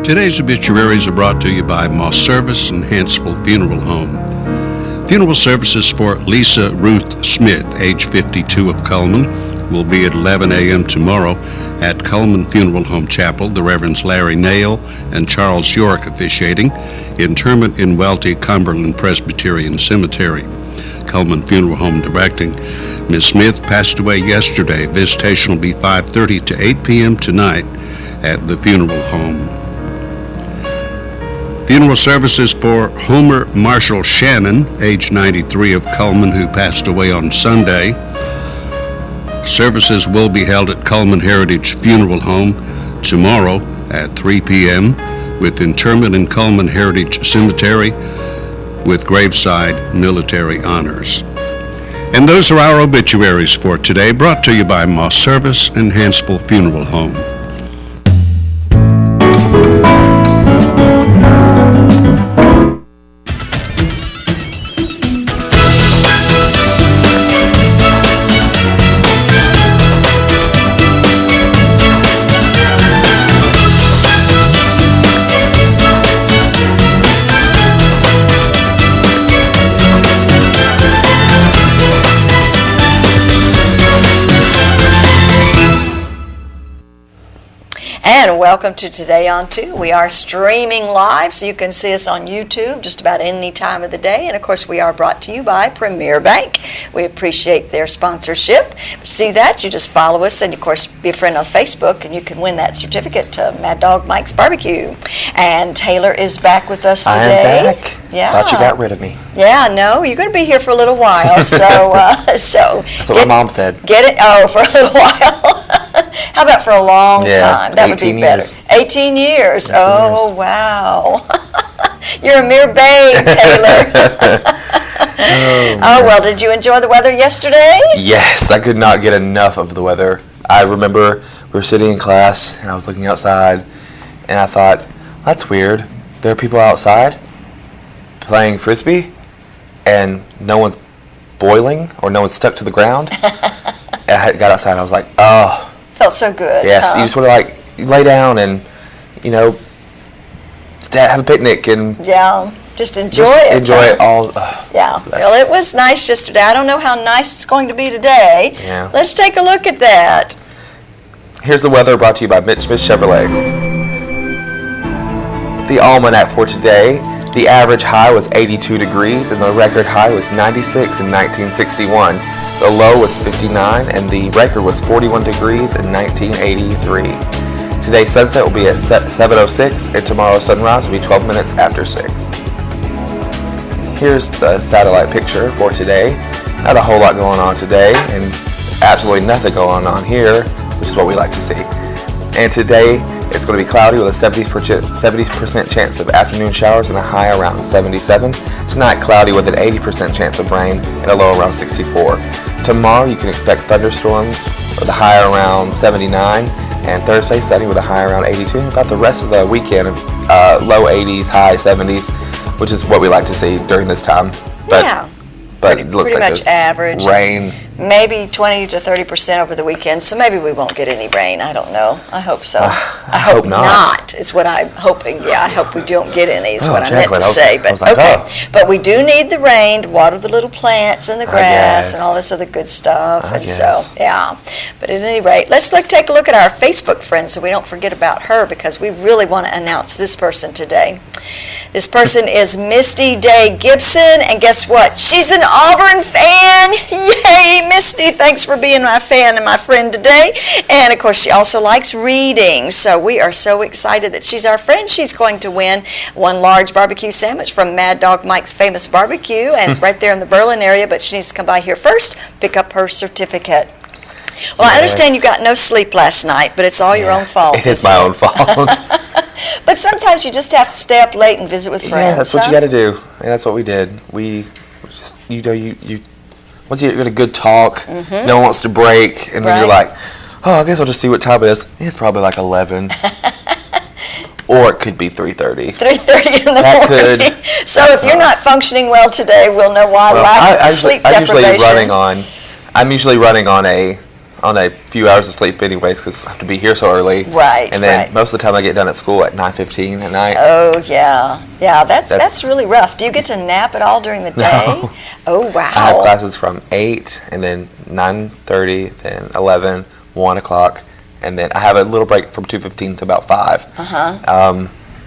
Today's obituaries are brought to you by Moss Service and Hansville Funeral Home. Funeral services for Lisa Ruth Smith, age 52 of Cullman, will be at 11 a.m. tomorrow at Cullman Funeral Home Chapel. The Reverends Larry Nail and Charles York officiating. Interment in Welty Cumberland Presbyterian Cemetery. Cullman Funeral Home directing. Ms. Smith passed away yesterday. Visitation will be 5:30 to 8 p.m. tonight at the funeral home. Funeral services for Homer Marshall Shannon, age 93 of Cullman, who passed away on Sunday. Services will be held at Cullman Heritage Funeral Home tomorrow at 3 p.m. with interment in Cullman Heritage Cemetery with graveside military honors. And those are our obituaries for today, brought to you by Moss Service and Hansville Funeral Home. And welcome to Today on 2. We are streaming live, so you can see us on YouTube just about any time of the day. And, of course, we are brought to you by Premier Bank. We appreciate their sponsorship. To see that, you just follow us and, of course, be a friend on Facebook, and you can win that certificate to Mad Dog Mike's Barbecue. And Taylor is back with us today. I am back. Yeah. Thought you got rid of me. Yeah, no, you're going to be here for a little while. So That's what my mom said. Get it? Oh, for a little while. How about for a long time? That would be better. Years. 18 years. Oh, wow. You're a mere babe, Taylor. Oh, well, did you enjoy the weather yesterday? Yes, I could not get enough of the weather. I remember we were sitting in class, and I was looking outside, and I thought, that's weird. There are people outside playing Frisbee, and no one's boiling, or no one's stuck to the ground. And I got outside, I was like, oh. Felt so good. Yes, huh? you just want to like lay down and, you know, have a picnic and just enjoy it. Enjoy it all. Yeah. Well, it was nice yesterday. I don't know how nice it's going to be today. Yeah. Let's take a look at that. Here's the weather brought to you by Mitch Smith Chevrolet. The almanac for today. The average high was 82 degrees and the record high was 96 in 1961. The low was 59 and the record was 41 degrees in 1983. Today's sunset will be at 7:06 and tomorrow's sunrise will be 12 minutes after 6. Here's the satellite picture for today. Not a whole lot going on today and absolutely nothing going on here, which is what we like to see. And today it's going to be cloudy with a 70% chance of afternoon showers and a high around 77. Tonight, cloudy with an 80% chance of rain and a low around 64. Tomorrow, you can expect thunderstorms with a high around 79. And Thursday, sunny with a high around 82. About the rest of the weekend, low 80s, high 70s, which is what we like to see during this time. But it looks pretty like much average. Rain. Maybe 20 to 30% over the weekend, so maybe we won't get any rain. I don't know. I hope so. I hope not. Is what I'm hoping. Yeah, I hope we don't get any is what I meant Jacqueline, to say. But like, okay. Oh. But we do need the rain to water the little plants and the grass and all this other good stuff. And so, yeah. But at any rate, let's take a look at our Facebook friend so we don't forget about her, because we really want to announce this person today. This person is Misty Day Gibson, and guess what? She's an Auburn fan. Yay, Misty! Thanks for being my fan and my friend today. And, of course, she also likes reading, so we are so excited that she's our friend. She's going to win one large barbecue sandwich from Mad Dog Mike's Famous Barbecue, and right there in the Berlin area, but she needs to come by here first, pick up her certificate. Well, I understand you got no sleep last night, but it's all your own fault. It is my own fault. But sometimes you just have to stay up late and visit with friends. Yeah, that's what you got to do. And that's what we did. We just, once you get a good talk, no one wants to break, and then you're like, oh, I guess I'll just see what time it is. It's probably like 11. Or it could be 3:30. 3:30 in the morning. So if you're not functioning well today, we'll know why. Sleep deprivation. I'm usually running on a on a few hours of sleep anyways because I have to be here so early. Right. And then most of the time I get done at school at 9:15 at night. Oh, yeah. Yeah, that's really rough. Do you get to nap at all during the day? No. Oh, wow. I have classes from 8 and then 9:30, then 11, 1 o'clock, and then I have a little break from 2:15 to about 5.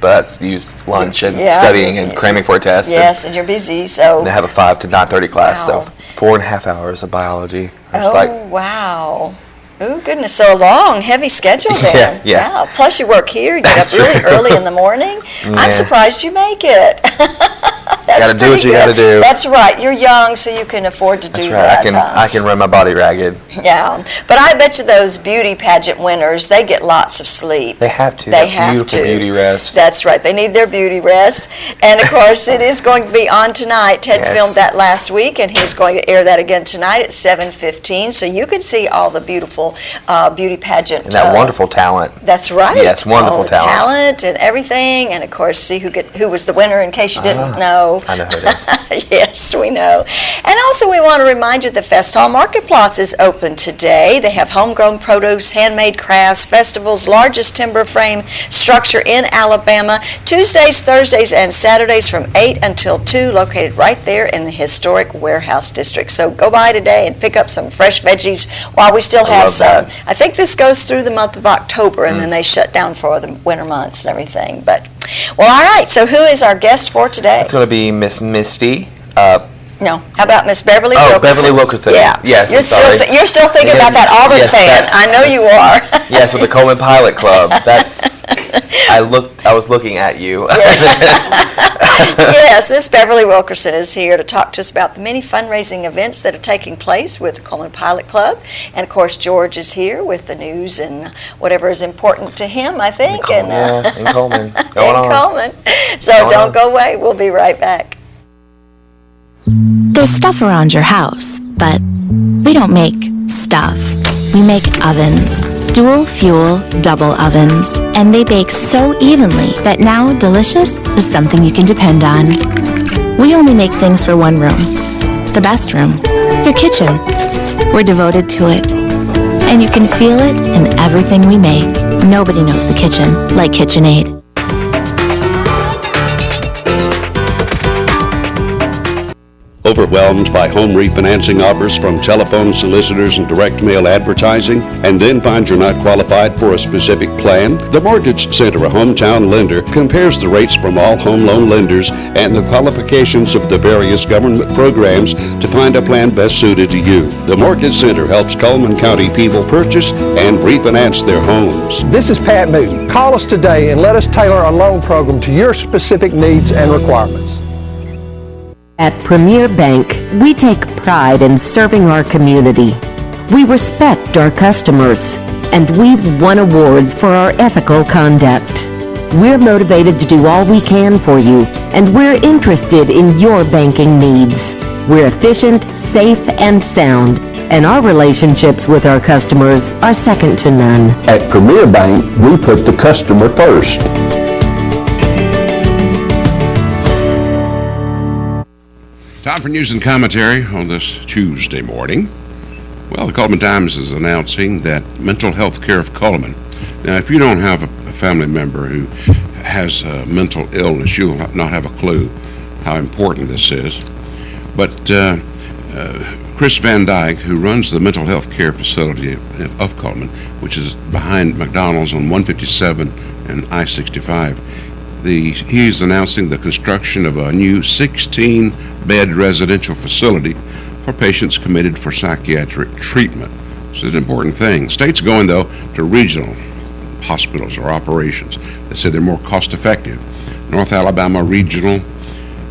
But that's used lunch and studying and cramming for a test. Yes, and you're busy, so. And I have a 5 to 9:30 class, Wow. so 4.5 hours of biology. Wow. Oh, goodness. So a long, heavy schedule then. Yeah. Plus you work here, you get up really early in the morning. I'm surprised you make it. That's gotta do what you gotta do. That's right. You're young, so you can afford to do that. That's right. I can run my body ragged. Yeah. But I bet you those beauty pageant winners, they get lots of sleep. They have to. They have beautiful to. Beauty rest. That's right. They need their beauty rest. And, of course, it is going to be on tonight. Ted filmed that last week, and he's going to air that again tonight at 7:15. So you can see all the beautiful beauty pageant. And that wonderful talent. That's right. Yes, wonderful talent and everything. And, of course, see who was the winner in case you didn't know. I know who it is. Yes, we know. And also we want to remind you the Fest Hall Marketplace is open today. They have homegrown produce, handmade crafts, festivals, largest timber frame structure in Alabama, Tuesdays, Thursdays, and Saturdays from 8 until 2, located right there in the historic warehouse district. So go by today and pick up some fresh veggies while we still have some. I think this goes through the month of October, and then they shut down for the winter months and everything. But, well, all right, so who is our guest for today? It's going to be Miss Misty. No. How about Miss Beverly Wilkerson? Beverly Wilkerson. Yeah. Yes, You're still thinking about that Auburn fan. I know you are. Yes, with the Cullman Pilot Club. I was looking at you. Yes, Miss Beverly Wilkerson is here to talk to us about the many fundraising events that are taking place with the Cullman Pilot Club. And, of course, George is here with the news and whatever is important to him, I think. In Cullman. Cullman. So don't go away. We'll be right back. There's stuff around your house, but we don't make stuff. We make ovens. Dual fuel, double ovens. And they bake so evenly that now delicious is something you can depend on. We only make things for one room. The best room. Your kitchen. We're devoted to it. And you can feel it in everything we make. Nobody knows the kitchen like KitchenAid. Overwhelmed by home refinancing offers from telephone solicitors and direct mail advertising, and then find you're not qualified for a specific plan? The Mortgage Center, a hometown lender, compares the rates from all home loan lenders and the qualifications of the various government programs to find a plan best suited to you. The Mortgage Center helps Cullman County people purchase and refinance their homes. This is Pat Newton. Call us today and let us tailor a loan program to your specific needs and requirements. At Premier Bank, we take pride in serving our community. We respect our customers, and we've won awards for our ethical conduct. We're motivated to do all we can for you, and we're interested in your banking needs. We're efficient, safe, and sound, and our relationships with our customers are second to none. At Premier Bank, we put the customer first. Time for news and commentary on this Tuesday morning. Well, the Cullman Times is announcing that mental health care of Cullman. Now, if you don't have a family member who has a mental illness, you will not have a clue how important this is. But Chris Van Dyke, who runs the mental health care facility of Cullman, which is behind McDonald's on 157 and I-65, he's announcing the construction of a new 16-bed residential facility for patients committed for psychiatric treatment. This is an important thing. State's going, though, to regional hospitals or operations. They say they're more cost-effective. North Alabama Regional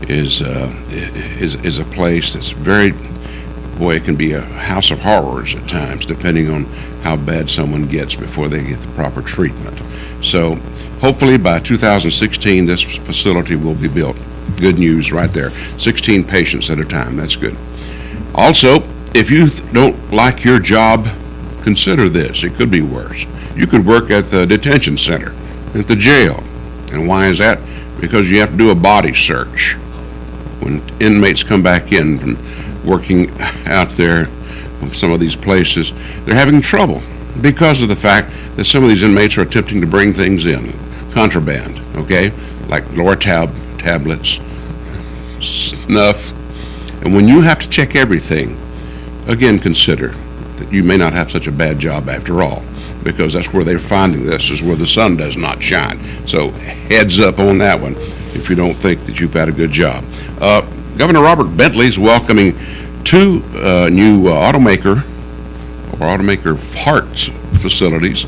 is a place that's very, boy, it can be a house of horrors at times, depending on how bad someone gets before they get the proper treatment. So hopefully by 2016, this facility will be built. Good news right there. 16 patients at a time. That's good. Also, if you don't like your job, consider this. It could be worse. You could work at the detention center, at the jail. And why is that? Because you have to do a body search. When inmates come back in from working out there some of these places, they're having trouble because of the fact that some of these inmates are attempting to bring things in, contraband, okay, like Loratab tablets, snuff. And when you have to check everything, again, consider that you may not have such a bad job after all, because that's where they're finding this, is where the sun does not shine. So heads up on that one if you don't think that you've had a good job. Governor Robert Bentley is welcoming two new automaker parts facilities.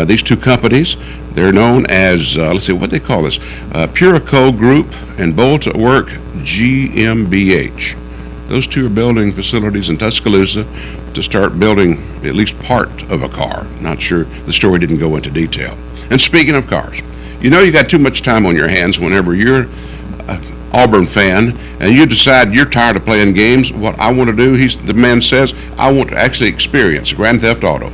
These two companies, they're known as, let's see, what they call this, Purico Group and Bolt at Work GmbH. Those two are building facilities in Tuscaloosa to start building at least part of a car. Not sure, the story didn't go into detail. And speaking of cars, you know you got too much time on your hands whenever you're an Auburn fan and you decide you're tired of playing games. What I want to do, the man says, I want to actually experience Grand Theft Auto.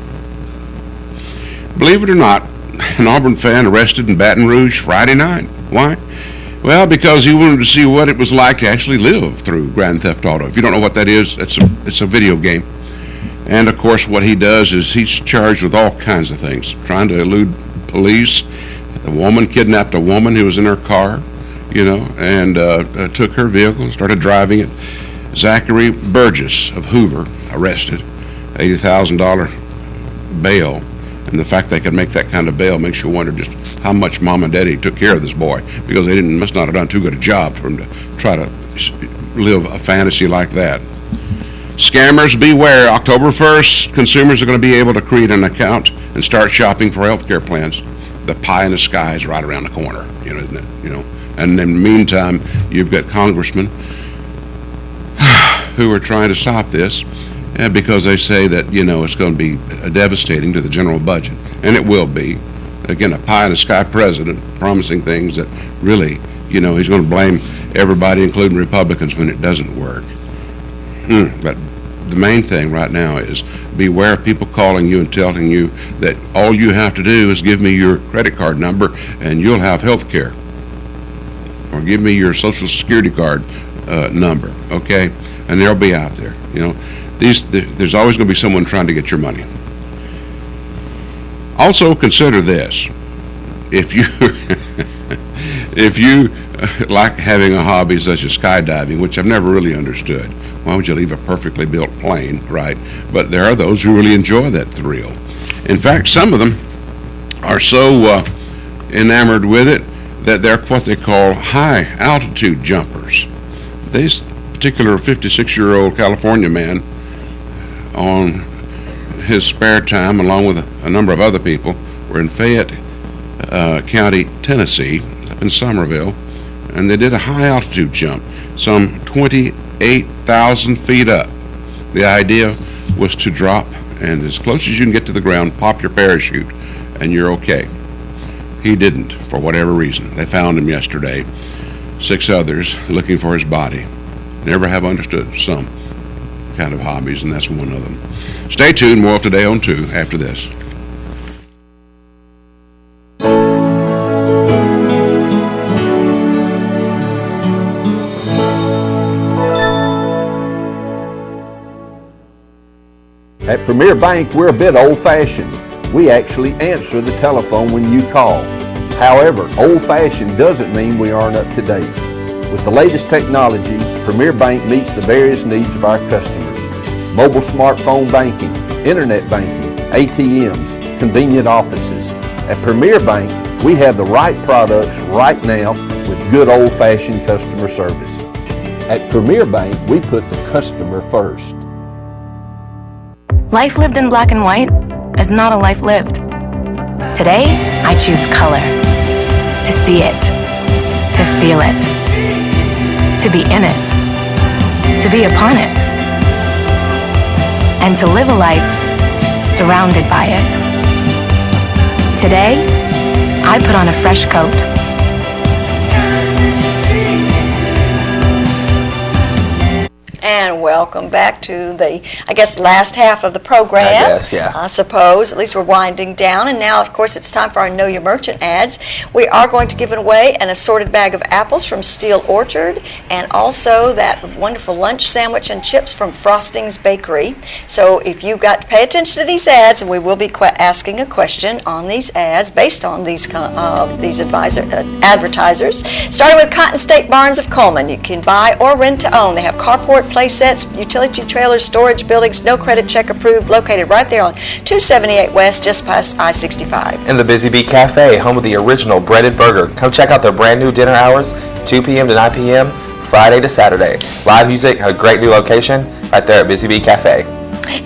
Believe it or not, an Auburn fan arrested in Baton Rouge Friday night. Why? Well, because he wanted to see what it was like to actually live through Grand Theft Auto. If you don't know what that is, it's a video game. And, of course, what he does is he's charged with all kinds of things, trying to elude police. The woman kidnapped a woman who was in her car, and took her vehicle and started driving it. Zachary Burgess of Hoover, arrested, $80,000 bail. And the fact they could make that kind of bail makes you wonder just how much mom and daddy took care of this boy, because they must not have done too good a job for him to try to live a fantasy like that. Scammers beware. October 1st, consumers are going to be able to create an account and start shopping for health care plans. The pie in the sky is right around the corner, isn't it? And in the meantime, you've got congressmen who are trying to stop this because they say that, it's going to be devastating to the general budget. And it will be. Again, a pie in the sky president promising things that really, he's going to blame everybody, including Republicans, when it doesn't work. But the main thing right now is beware of people calling you and telling you that all you have to do is give me your credit card number and you'll have health care. Or give me your Social Security card number, okay? And they'll be out there, There's always going to be someone trying to get your money. Also consider this. If you like having a hobby such as skydiving, which I've never really understood, why would you leave a perfectly built plane, right? But there are those who really enjoy that thrill. In fact, some of them are so enamored with it that they're what they call high altitude jumpers. This particular 56-year-old California man, on his spare time, along with a number of other people, were in Fayette County, Tennessee, up in Somerville, and they did a high altitude jump, some 28,000 feet up. The idea was to drop, and as close as you can get to the ground, pop your parachute, and you're okay. He didn't, for whatever reason. They found him yesterday, 6 others looking for his body. Never have understood some kind of hobbies, and that's one of them. Stay tuned. More of Today on 2 after this. At Premier Bank, we're a bit old-fashioned. We actually answer the telephone when you call. However, old-fashioned doesn't mean we aren't up to date. With the latest technology, Premier Bank meets the various needs of our customers. Mobile smartphone banking, internet banking, ATMs, convenient offices. At Premier Bank, we have the right products right now with good old-fashioned customer service. At Premier Bank, we put the customer first. Life lived in black and white is not a life lived. Today, I choose color. To see it. To feel it. To be in it. To be upon it. And to live a life surrounded by it. Today, I put on a fresh coat. And welcome back to the, I guess, last half of the program. I guess, yeah. I suppose. At least we're winding down. And now, of course, it's time for our Know Your Merchant ads. We are going to give away an assorted bag of apples from Steel Orchard and also that wonderful lunch sandwich and chips from Frosting's Bakery. So if you've got to pay attention to these ads, and we will be asking a question on these ads based on these advertisers. Starting with Cotton State Barns of Cullman. You can buy or rent to own. They have carport play sets, utility trailers, storage buildings, no credit check approved, located right there on 278 West, just past I-65. And the Busy Bee Cafe, home of the original breaded burger. Come check out their brand new dinner hours, 2 p.m. to 9 p.m., Friday to Saturday. Live music, a great new location right there at Busy Bee Cafe.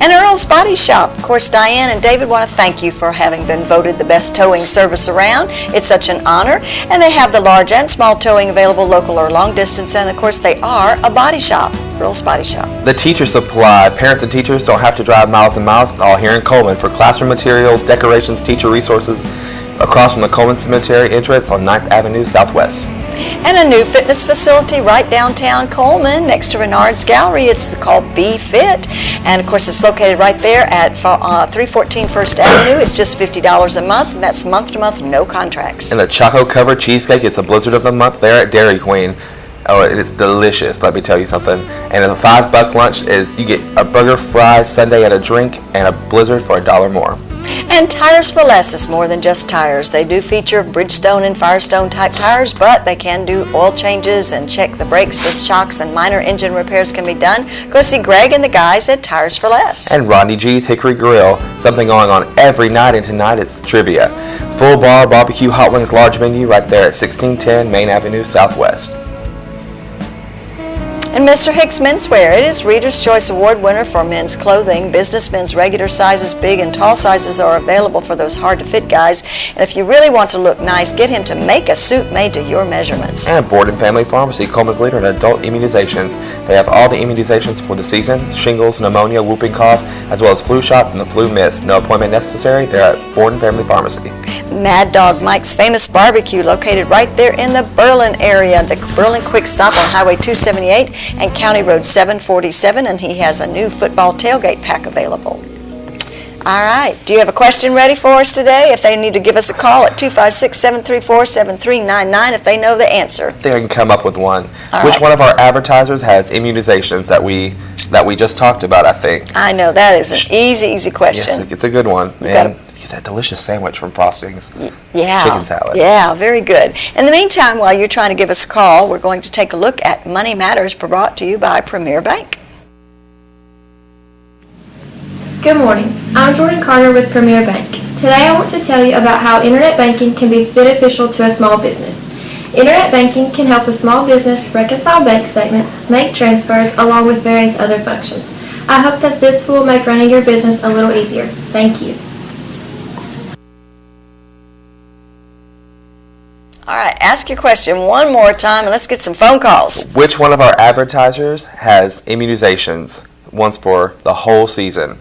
And Earl's Body Shop. Of course, Diane and David want to thank you for having been voted the best towing service around. It's such an honor. And they have the large and small towing available, local or long distance. And of course, they are a body shop. Earl's Body Shop. The Teacher Supply. Parents and teachers don't have to drive miles and miles. It's all here in Cullman for classroom materials, decorations, teacher resources, across from the Cullman Cemetery entrance on 9th Avenue Southwest. And a new fitness facility right downtown Cullman next to Renard's Gallery. It's called Be Fit. And of course, it's located right there at 314 First Avenue. It's just $50 a month, and that's month to month, no contracts. And the Choco Covered Cheesecake, it's a blizzard of the month there at Dairy Queen. Oh, it's delicious, let me tell you something. And the $5 lunch is you get a burger, fries, sundae, and a drink, and a blizzard for $1 more. And Tires for Less is more than just tires. They do feature Bridgestone and Firestone type tires, but they can do oil changes and check the brakes and shocks, and minor engine repairs can be done. Go see Greg and the guys at Tires for Less. And Rodney G's Hickory Grill, something going on every night, and tonight it's trivia. Full bar, barbecue, hot wings, large menu right there at 1610 Main Avenue Southwest. And Mr. Hicks Menswear, it is Reader's Choice Award winner for men's clothing. Business men's regular sizes, big and tall sizes are available for those hard-to-fit guys. And if you really want to look nice, get him to make a suit made to your measurements. And Borden Family Pharmacy, Cullman's leader in adult immunizations. They have all the immunizations for the season: shingles, pneumonia, whooping cough, as well as flu shots and the flu mist. No appointment necessary. They're at Borden Family Pharmacy. Mad Dog Mike's Famous Barbecue, located right there in the Berlin area. The Berlin Quick Stop on Highway 278 and County Road 747, and he has a new football tailgate pack available. All right. Do you have a question ready for us today? If they need to give us a call at 256-734-7399 if they know the answer. I think I can come up with one. All Which right. one of our advertisers has immunizations that we just talked about, I think? I know, that is an easy question. Yes, it's a good one. And get that delicious sandwich from Frosting's. Yeah. Chicken salad. Yeah, very good. In the meantime, while you're trying to give us a call, we're going to take a look at Money Matters, brought to you by Premier Bank. Good morning. I'm Jordan Carter with Premier Bank. Today I want to tell you about how Internet banking can be beneficial to a small business. Internet banking can help a small business reconcile bank statements, make transfers, along with various other functions. I hope that this will make running your business a little easier. Thank you. All right, ask your question one more time, and let's get some phone calls. Which one of our advertisers has immunizations, once for the whole season?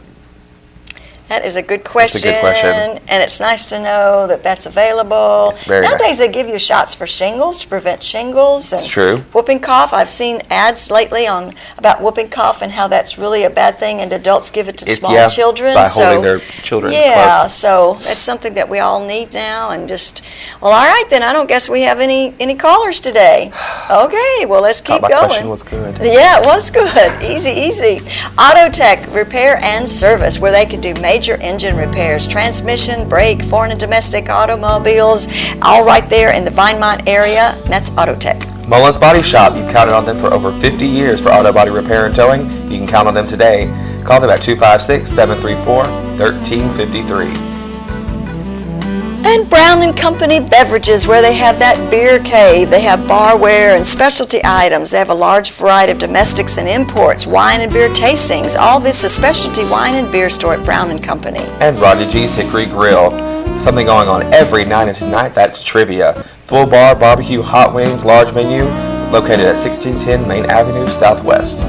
That is a good question. It's a good question. And it's nice to know that that's available. It's very Nowadays they give you shots for shingles to prevent shingles. And It's true. Whooping cough. I've seen ads lately about whooping cough and how that's really a bad thing, and adults give it to small children. By holding their children yeah, close. so that's something that we all need now. And just, well, all right then. I don't guess we have any callers today. Okay, well, let's keep My going. question was good. Yeah, it was good. Easy. Auto Tech Repair and Service, where they can do major engine repairs, transmission, brake, foreign and domestic automobiles, all right there in the Vinemont area. And that's Auto Tech. Mullins Body Shop, you've counted on them for over 50 years for auto body repair and towing. You can count on them today. Call them at 256-734-1353. And Brown & Company Beverages, where they have that beer cave. They have barware and specialty items. They have a large variety of domestics and imports, wine and beer tastings. All this is a specialty wine and beer store at Brown & Company. And Rodney G's Hickory Grill. Something going on every night, and tonight that's trivia. Full bar, barbecue, hot wings, large menu, located at 1610 Main Avenue Southwest.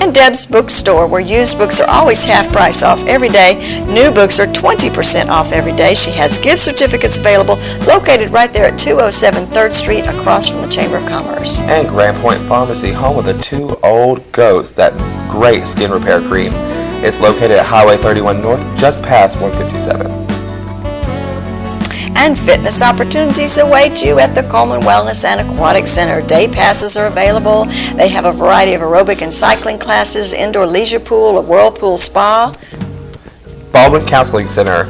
And Deb's Bookstore, where used books are always half price off every day. New books are 20% off every day. She has gift certificates available, located right there at 207 3rd Street, across from the Chamber of Commerce. And Grand Point Pharmacy, home of the 2 Old Goats, that great skin repair cream. It's located at Highway 31 North, just past 157. And fitness opportunities await you at the Cullman Wellness and Aquatic Center. Day passes are available. They have a variety of aerobic and cycling classes, indoor leisure pool, a whirlpool spa. Baldwin Counseling Center.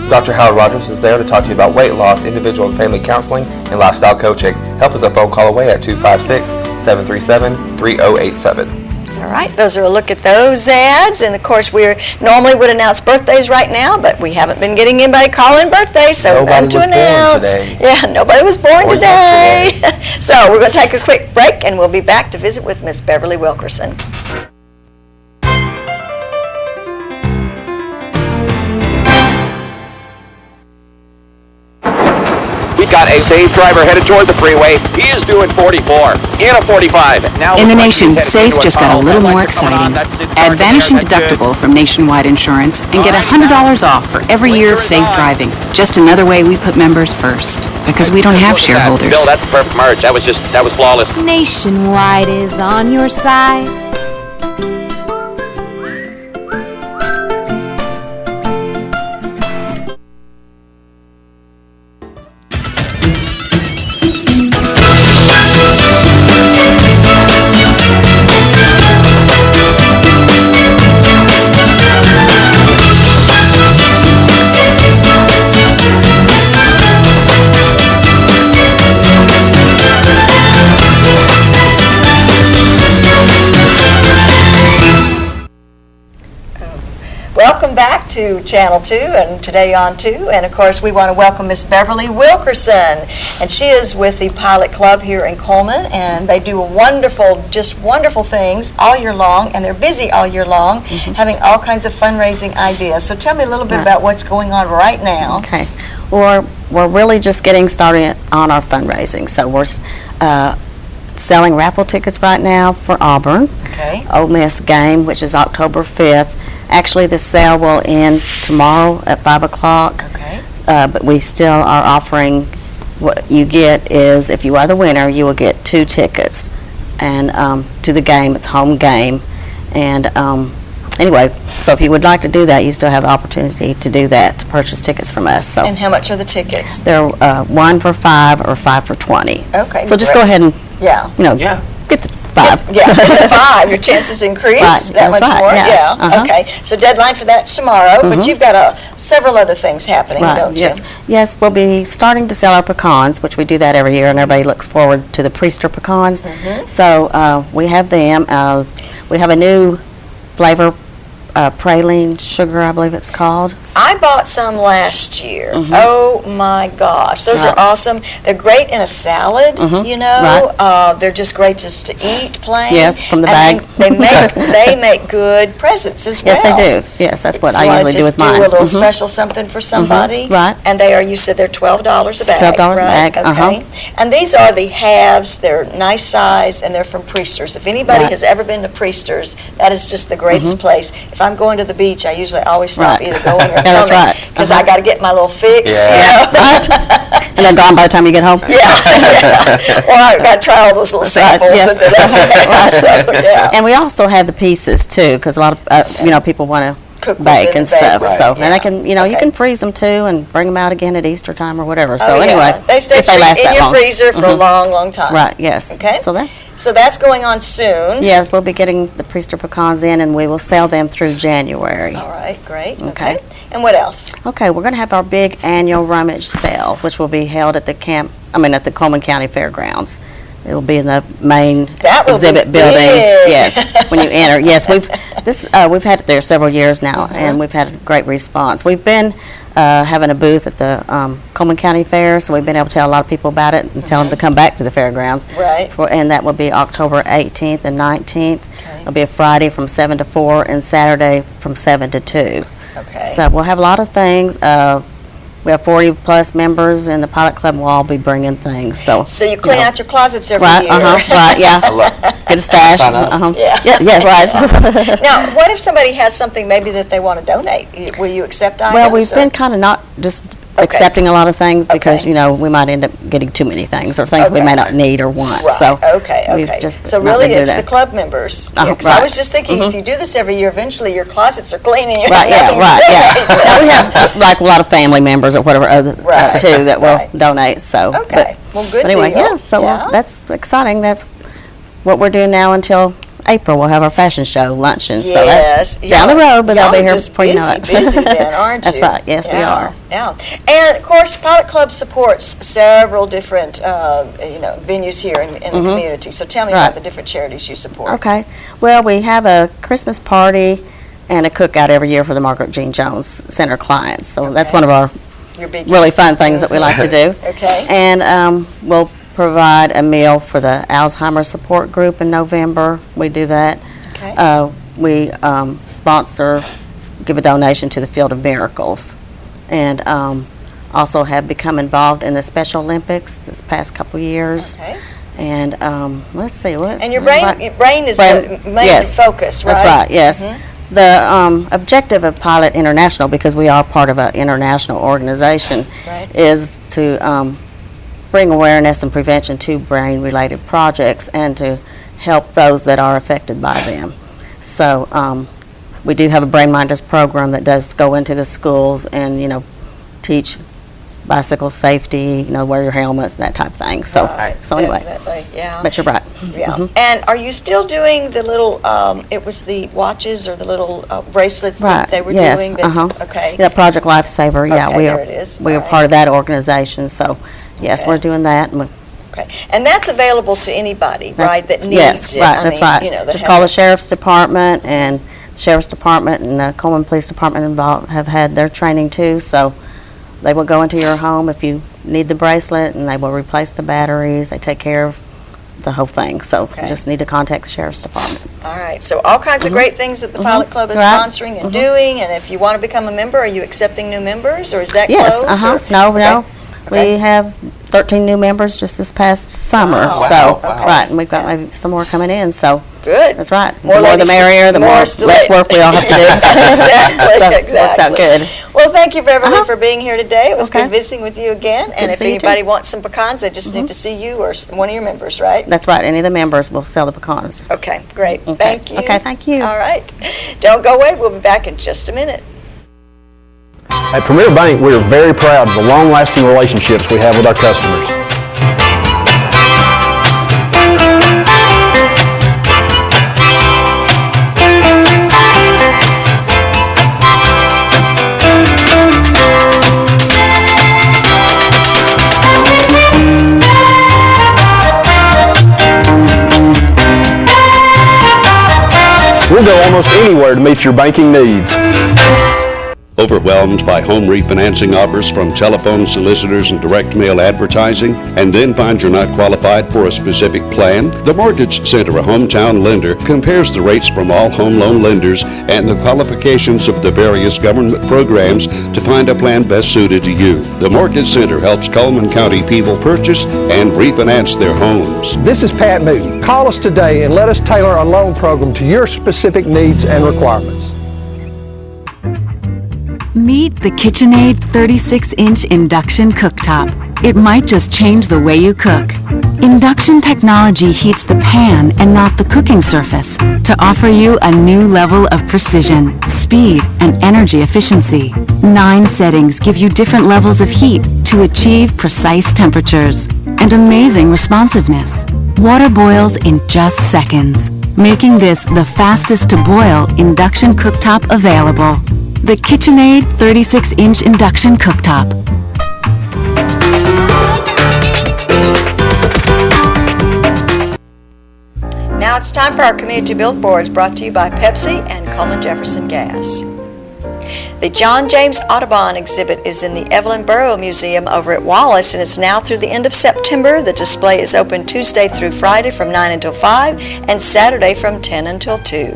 Dr. Howard Rogers is there to talk to you about weight loss, individual and family counseling, and lifestyle coaching. Help us a phone call away at 256-737-3087. All right, those are a look at those ads, and of course we normally would announce birthdays right now, but we haven't been getting anybody calling birthdays, so none to announce. Yeah, nobody was born today. So we're going to take a quick break, and we'll be back to visit with Miss Beverly Wilkerson. We got a safe driver headed toward the freeway. He is doing 44 in a 45. Now in the nation, Safe just got a little more exciting. Add vanishing deductible from Nationwide Insurance and get $100 off for every year of safe driving. Just another way we put members first, because we don't have shareholders. Bill, that's the perfect merge. That was flawless. Nationwide is on your side. Welcome back to Channel 2 and Today on 2, and of course we want to welcome Miss Beverly Wilkerson, and she is with the Pilot Club here in Cullman, and they do just wonderful things all year long, and they're busy all year long, having all kinds of fundraising ideas. So tell me a little bit about what's going on right now. Okay, we're really just getting started on our fundraising, so we're selling raffle tickets right now for Auburn, Ole Miss game, which is October 5th. Actually, the sale will end tomorrow at 5 o'clock, but we still are offering, what you get is, if you are the winner, you will get 2 tickets and to the game. It's home game. And anyway, so if you would like to do that, you still have the opportunity to do that, to purchase tickets from us. So and how much are the tickets? They're 1 for $5 or 5 for $20. Okay, so just go ahead and, get the 5. Yeah, 5. Your chances increase that much more. Yeah. Okay. So deadline for that's tomorrow, but you've got several other things happening, don't you? Yes, we'll be starting to sell our pecans, which we do that every year, and everybody looks forward to the Priester pecans. So we have them. We have a new flavor, praline sugar, I believe it's called. I bought some last year. Oh my gosh, those are awesome. They're great in a salad, you know. They're just great just to eat plain. Yes, from the bag. They make good presents as well. Yes, they do. Yes, that's what I usually do with mine. Do a little special something for somebody. Right. And you said they're $12 a bag. $12 a bag. Okay. And these are the halves. They're nice size, and they're from Priesters. If anybody has ever been to Priesters, that is just the greatest place. If I'm going to the beach, I usually always stop either going or coming, because I got to get my little fix. And then gone by the time you get home. Well, I got to try all those little samples. And we also have the pieces too, because a lot of people want to bake and stuff. So and I can you can freeze them too and bring them out again at Easter time or whatever. So anyway, they stay if they last in that your long. freezer for a long, long time. Right. Yes. Okay. So that's going on soon. Yes, we'll be getting the Priester pecans in, and we will sell them through January. All right. Great. Okay. And what else? Okay, we're going to have our big annual rummage sale, which will be held at the Cullman County Fairgrounds. It will be in the main exhibit building. Yes, when you enter. Yes, we've had it there several years now, and we've had a great response. We've been having a booth at the Cullman County Fair, so we've been able to tell a lot of people about it and tell them to come back to the fairgrounds. Right. And that will be October 18th and 19th. It'll be a Friday from 7 to 4 and Saturday from 7 to 2. Okay. So we'll have a lot of things. We have 40-plus members, and the Pilot Club will all be bringing things. So you clean out your closets every year. Right, yeah. Get a stash. Yeah, right. Now, what if somebody has something maybe that they want to donate? Will you accept items? Well, we've been kind of not just accepting a lot of things because, we might end up getting too many things or things we may not need or want. Right. So So really it's the club members. Because I was just thinking, if you do this every year, eventually your closets are clean and you have nothing to donate. Now, we have like a lot of family members or whatever other too that will donate. So well, good anyway, deal. That's exciting. That's what we're doing now until April. We'll have our fashion show luncheon. So that's down the road, but they'll be here before you know it. Busy then, aren't you? That's right. Yes, we are. Yeah. And of course, Pilot Club supports several different venues here in the community. So tell me about the different charities you support. Okay. Well, we have a Christmas party and a cookout every year for the Margaret Jean Jones Center clients. So that's one of our really fun things that we like to do. Okay. And we'll provide a meal for the Alzheimer's support group in November. We do that. Okay. We sponsor, give a donation to the Field of Miracles, and also have become involved in the Special Olympics this past couple years. Okay. And let's see what. And your brain is the main focus, right? That's right. Yes. The objective of Pilot International, because we are part of an international organization, is to bring awareness and prevention to brain-related projects and to help those that are affected by them. So we do have a Brain Minders program that does go into the schools and, teach bicycle safety, wear your helmets, that type of thing. So, anyway, but you're right. Yeah. And are you still doing the little, it was the watches or the little bracelets that they were doing? Okay. Yeah, Project Lifesaver, there it is. We are part of that organization, so yes, we're doing that. Okay. And that's available to anybody, right, that needs it? Right, that's right. Just call the Sheriff's Department, and the Sheriff's Department and the Cullman Police Department have had their training too, so they will go into your home if you need the bracelet, and they will replace the batteries. They take care of the whole thing, so you just need to contact the Sheriff's Department. All right, so all kinds of great things that the Pilot Club is sponsoring and doing, and if you want to become a member, are you accepting new members, or is that closed? No. We have 13 new members just this past summer. And we've got maybe some more coming in. So good. That's right. More the merrier. The more less work we all have to do. Exactly. Works out good. Well, thank you, Beverly, for being here today. It was good visiting with you again. And if anybody wants some pecans, they just need to see you or one of your members, right? That's right. Any of the members will sell the pecans. Okay, great. Thank you. Okay, thank you. All right. Don't go away. We'll be back in just a minute. At Premier Bank, we are very proud of the long-lasting relationships we have with our customers. We'll go almost anywhere to meet your banking needs. Overwhelmed by home refinancing offers from telephone solicitors and direct mail advertising, and then find you're not qualified for a specific plan? The Mortgage Center, a hometown lender, compares the rates from all home loan lenders and the qualifications of the various government programs to find a plan best suited to you. The Mortgage Center helps Cullman County people purchase and refinance their homes. This is Pat Newton. Call us today and let us tailor a loan program to your specific needs and requirements. Meet the KitchenAid 36-inch induction cooktop. It might just change the way you cook. Induction technology heats the pan and not the cooking surface to offer you a new level of precision, speed, and energy efficiency. 9 settings give you different levels of heat to achieve precise temperatures and amazing responsiveness. Water boils in just seconds, making this the fastest to boil induction cooktop available. The KitchenAid 36-inch induction cooktop. Now it's time for our community billboards, brought to you by Pepsi and Cullman Jefferson Gas. The John James Audubon exhibit is in the Evelyn Burrow Museum over at Wallace, and it's now through the end of September. The display is open Tuesday through Friday from 9 until 5 and Saturday from 10 until 2.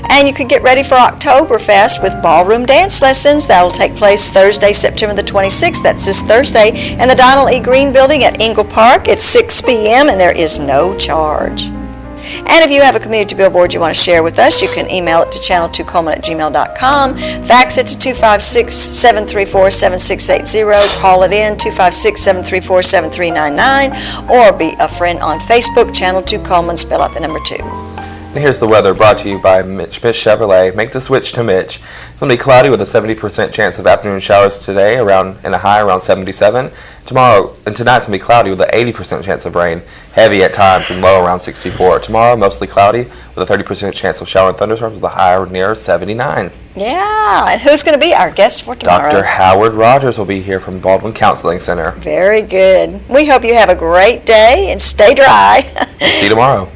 And you could get ready for Oktoberfest with ballroom dance lessons. That'll take place Thursday, September the 26th. That's this Thursday in the Donald E. Green Building at Engle Park. It's 6 p.m. and there is no charge. And if you have a community billboard you want to share with us, you can email it to channel2coleman@gmail.com, fax it to 256-734-7680, call it in 256-734-7399, or be a friend on Facebook, Channel 2 Cullman, spell out the number 2. And here's the weather brought to you by Mitch Chevrolet. Make the switch to Mitch. It's going to be cloudy with a 70% chance of afternoon showers today, and a high around 77. Tomorrow and tonight's going to be cloudy with an 80% chance of rain, heavy at times and low around 64. Tomorrow, mostly cloudy with a 30% chance of shower and thunderstorms with a high near 79. Yeah, and who's going to be our guest for tomorrow? Dr. Howard Rogers will be here from Baldwin Counseling Center. Very good. We hope you have a great day and stay dry. See you tomorrow.